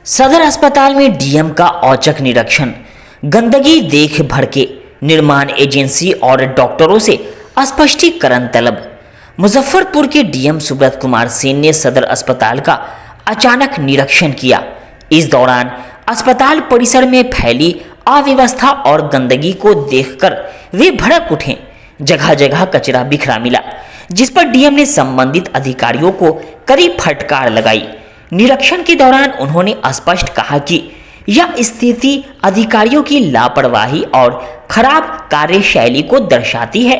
सदर अस्पताल में डीएम का औचक निरीक्षण। गंदगी देख भड़के निर्माण एजेंसी और डॉक्टरों से स्पष्टीकरण तलब। मुजफ्फरपुर के डीएम सुब्रत कुमार सेन ने सदर अस्पताल का अचानक निरीक्षण किया। इस दौरान अस्पताल परिसर में फैली अव्यवस्था और गंदगी को देखकर वे भड़क उठे। जगह जगह कचरा बिखरा मिला, जिस पर डीएम ने संबंधित अधिकारियों को कड़ी फटकार लगाई। निरीक्षण के दौरान उन्होंने स्पष्ट कहा कि यह स्थिति अधिकारियों की लापरवाही और खराब कार्यशैली को दर्शाती है।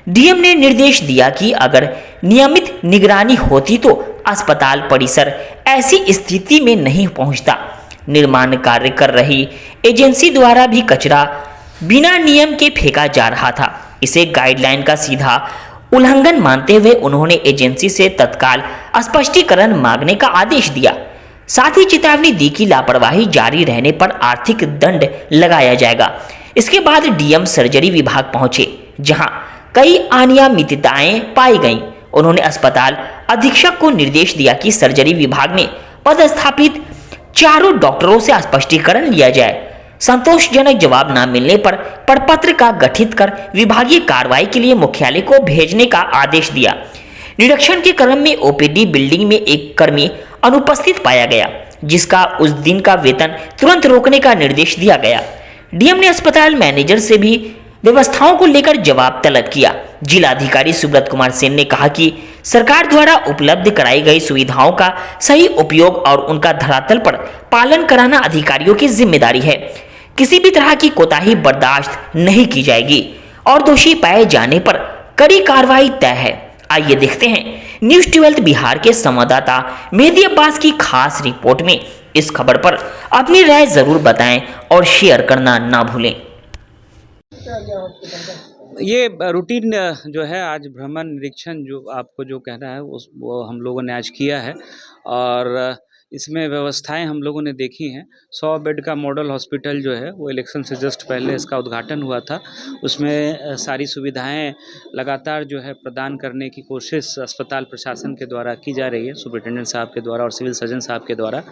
डीएम ने निर्देश दिया कि अगर नियमित निगरानी होती तो अस्पताल परिसर ऐसी स्थिति में नहीं पहुंचता। निर्माण कार्य कर रही एजेंसी द्वारा भी कचरा बिना नियम के फेंका जा रहा था। इसे गाइडलाइन का सीधा उल्लंघन मानते हुए उन्होंने एजेंसी से तत्काल स्पष्टीकरण मांगने का आदेश दिया। साथ ही चेतावनी दी कि लापरवाही जारी रहने पर आर्थिक दंड लगाया जाएगा। इसके बाद डीएम सर्जरी विभाग पहुंचे, जहां कई अनियमितताएं पाई गईं। उन्होंने अस्पताल अधीक्षक को निर्देश दिया कि सर्जरी विभाग में पदस्थापित चारों डॉक्टरों से स्पष्टीकरण लिया जाए। संतोषजनक जवाब न मिलने पर प्रपत्र का गठित कर विभागीय कार्रवाई के लिए मुख्यालय को भेजने का आदेश दिया। निरीक्षण के क्रम में ओपीडी बिल्डिंग में एक कर्मी अनुपस्थित पाया गया, जिसका उस दिन का वेतन तुरंत रोकने का निर्देश दिया गया। डीएम ने अस्पताल मैनेजर से भी व्यवस्थाओं को लेकर जवाब तलब किया। जिलाधिकारी सुब्रत कुमार सेन ने कहा कि सरकार द्वारा उपलब्ध कराई गई सुविधाओं का सही उपयोग और उनका धरातल पर पालन कराना अधिकारियों की जिम्मेदारी है। किसी भी तरह की कोताही बर्दाश्त नहीं की जाएगी और दोषी पाए जाने पर कड़ी कार्रवाई तय है। आइए देखते हैं न्यूज़ 12 बिहार के संवाददाता मेहदी अब्बास की खास रिपोर्ट में। इस खबर पर अपनी राय जरूर बताएं और शेयर करना ना भूलें। ये रूटीन जो है आज भ्रमण निरीक्षण जो आपको जो कहना है वो हम लोगों ने आज किया है और इसमें व्यवस्थाएं हम लोगों ने देखी हैं। 100 बेड का मॉडल हॉस्पिटल जो है वो इलेक्शन से जस्ट पहले इसका उद्घाटन हुआ था। उसमें सारी सुविधाएं लगातार जो है प्रदान करने की कोशिश अस्पताल प्रशासन के द्वारा की जा रही है, सुपरिटेंडेंट साहब के द्वारा और सिविल सर्जन साहब के द्वारा।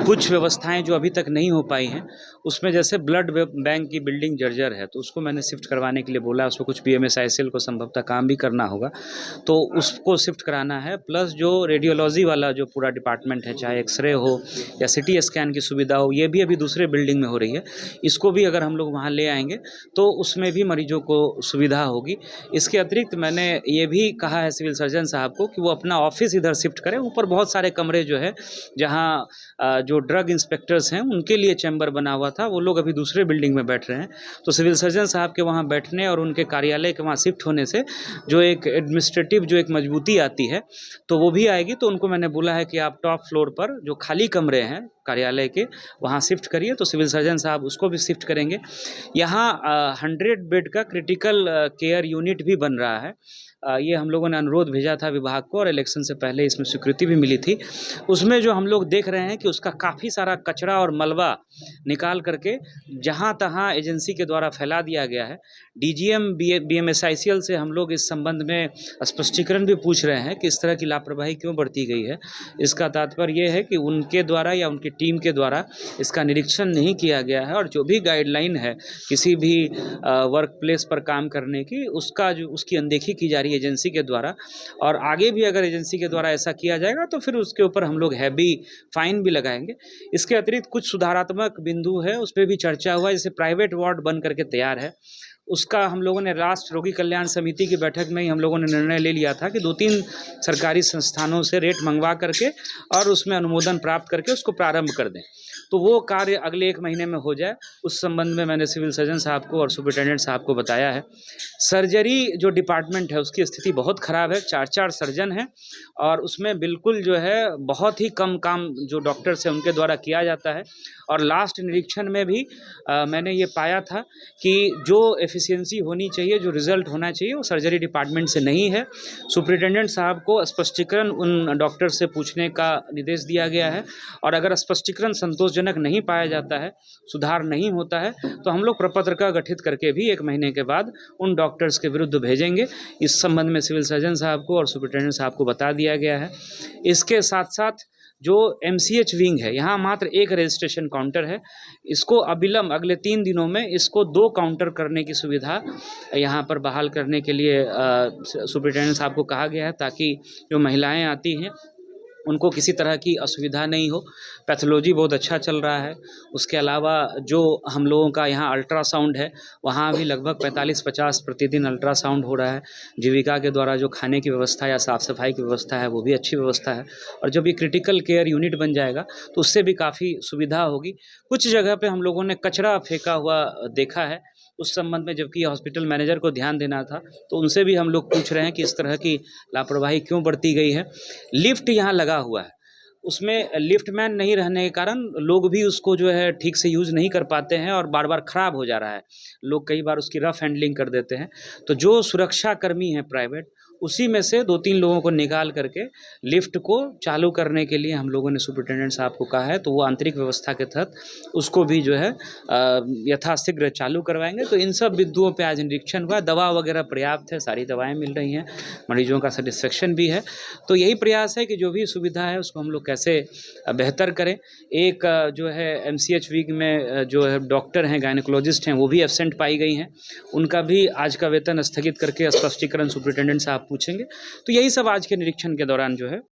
कुछ व्यवस्थाएं जो अभी तक नहीं हो पाई हैं, उसमें जैसे ब्लड बैंक की बिल्डिंग जर्जर है तो उसको मैंने शिफ्ट करवाने के लिए बोला। उसको कुछ BMSICL को संभवतः काम भी करना होगा, तो उसको शिफ्ट कराना है। प्लस जो रेडियोलॉजी वाला जो पूरा डिपार्टमेंट है, चाहे एक्सरे हो या CT स्कैन की सुविधा हो, ये भी अभी दूसरे बिल्डिंग में हो रही है। इसको भी अगर हम लोग वहाँ ले आएंगे तो उसमें भी मरीजों को सुविधा होगी। इसके अतिरिक्त मैंने ये भी कहा है सिविल सर्जन साहब को कि वो अपना ऑफिस इधर शिफ्ट करें। ऊपर बहुत सारे कमरे जो है जहाँ जो ड्रग इंस्पेक्टर्स हैं उनके लिए चैम्बर बना हुआ था, वो लोग अभी दूसरे बिल्डिंग में बैठ रहे हैं। तो सिविल सर्जन साहब के वहाँ बैठने और उनके कार्यालय के वहाँ शिफ्ट होने से जो एक एडमिनिस्ट्रेटिव जो एक मजबूती आती है तो वो भी आएगी। तो उनको मैंने बोला है कि आप टॉप फ्लोर पर जो खाली कमरे हैं कार्यालय के वहाँ शिफ्ट करिए। तो सिविल सर्जन साहब उसको भी शिफ्ट करेंगे। यहाँ 100 बेड का क्रिटिकल केयर यूनिट भी बन रहा है। ये हम लोगों ने अनुरोध भेजा था विभाग को और इलेक्शन से पहले इसमें स्वीकृति भी मिली थी। उसमें जो हम लोग देख रहे हैं कि उसका काफ़ी सारा कचरा और मलबा निकाल करके जहाँ तहाँ एजेंसी के द्वारा फैला दिया गया है। DGM BMSICL से हम लोग इस संबंध में स्पष्टीकरण भी पूछ रहे हैं कि इस तरह की लापरवाही क्यों बढ़ती गई है। इसका तात्पर्य ये है कि उनके द्वारा या उनकी टीम के द्वारा इसका निरीक्षण नहीं किया गया है और जो भी गाइडलाइन है किसी भी वर्क प्लेस पर काम करने की, उसकी अनदेखी की जा रही है एजेंसी के द्वारा। और आगे भी अगर एजेंसी के द्वारा ऐसा किया जाएगा तो फिर उसके ऊपर हम लोग हैवी फाइन भी लगाएंगे। इसके अतिरिक्त कुछ सुधारात्मक बिंदु है, उस पर भी चर्चा हुआ। जैसे प्राइवेट वार्ड बन करके तैयार है, उसका हम लोगों ने राष्ट्र रोगी कल्याण समिति की बैठक में ही हम लोगों ने निर्णय ले लिया था कि 2-3 सरकारी संस्थानों से रेट मंगवा करके और उसमें अनुमोदन प्राप्त करके उसको प्रारंभ कर दें। तो वो कार्य अगले 1 महीने में हो जाए। उस संबंध में मैंने सिविल सर्जन साहब को और सुपरिटेंडेंट साहब को बताया है। सर्जरी जो डिपार्टमेंट है उसकी स्थिति बहुत ख़राब है। 4-4 सर्जन हैं और उसमें बिल्कुल जो है बहुत ही कम काम जो डॉक्टर्स हैं उनके द्वारा किया जाता है। और लास्ट निरीक्षण में भी मैंने ये पाया था कि जो एफिशिएंसी होनी चाहिए, जो रिज़ल्ट होना चाहिए, वो सर्जरी डिपार्टमेंट से नहीं है। सुपरिटेंडेंट साहब को स्पष्टीकरण उन डॉक्टर से पूछने का निर्देश दिया गया है और अगर स्पष्टीकरण संतोषजनक नहीं पाया जाता है, सुधार नहीं होता है, तो हम लोग प्रपत्र का गठित करके भी 1 महीने के बाद उन डॉक्टर्स के विरुद्ध भेजेंगे। इस संबंध में सिविल सर्जन साहब को और सुपरिटेंडेंट साहब को बता दिया गया है। इसके साथ साथ जो एमसीएच विंग है, यहाँ मात्र एक रजिस्ट्रेशन काउंटर है। इसको अविलंब अगले 3 दिनों में इसको 2 काउंटर करने की सुविधा यहाँ पर बहाल करने के लिए सुपरिटेंडेंट साहब को कहा गया है, ताकि जो महिलाएं आती हैं उनको किसी तरह की असुविधा नहीं हो। पैथोलॉजी बहुत अच्छा चल रहा है। उसके अलावा जो हम लोगों का यहाँ अल्ट्रासाउंड है, वहाँ भी लगभग 45-50 प्रतिदिन अल्ट्रासाउंड हो रहा है। जीविका के द्वारा जो खाने की व्यवस्था या साफ़ सफाई की व्यवस्था है, वो भी अच्छी व्यवस्था है। और जब ये क्रिटिकल केयर यूनिट बन जाएगा तो उससे भी काफ़ी सुविधा होगी। कुछ जगह पे हम लोगों ने कचरा फेंका हुआ देखा है, उस संबंध में जबकि हॉस्पिटल मैनेजर को ध्यान देना था, तो उनसे भी हम लोग पूछ रहे हैं कि इस तरह की लापरवाही क्यों बरती गई है। लिफ्ट यहाँ लगा हुआ है, उसमें लिफ्टमैन नहीं रहने के कारण लोग भी उसको जो है ठीक से यूज़ नहीं कर पाते हैं और बार बार ख़राब हो जा रहा है। लोग कई बार उसकी रफ़ हैंडलिंग कर देते हैं। तो जो सुरक्षा कर्मी हैं प्राइवेट, उसी में से 2-3 लोगों को निकाल करके लिफ्ट को चालू करने के लिए हम लोगों ने सुपरिटेंडेंट साहब को कहा है। तो वो आंतरिक व्यवस्था के तहत उसको भी जो है यथाशीघ्र चालू करवाएंगे। तो इन सब बिंदुओं पे आज निरीक्षण हुआ। दवा वगैरह पर्याप्त है, सारी दवाएं मिल रही हैं, मरीजों का सेटिस्फेक्शन भी है। तो यही प्रयास है कि जो भी सुविधा है उसको हम लोग कैसे बेहतर करें। एक जो है एमसीएच विंग में जो है डॉक्टर हैं, गायनेकोलॉजिस्ट हैं, वो भी एब्सेंट पाई गई हैं। उनका भी आज का वेतन स्थगित करके स्पष्टीकरण सुपरिटेंडेंट साहब पूछेंगे। तो यही सब आज के निरीक्षण के दौरान जो है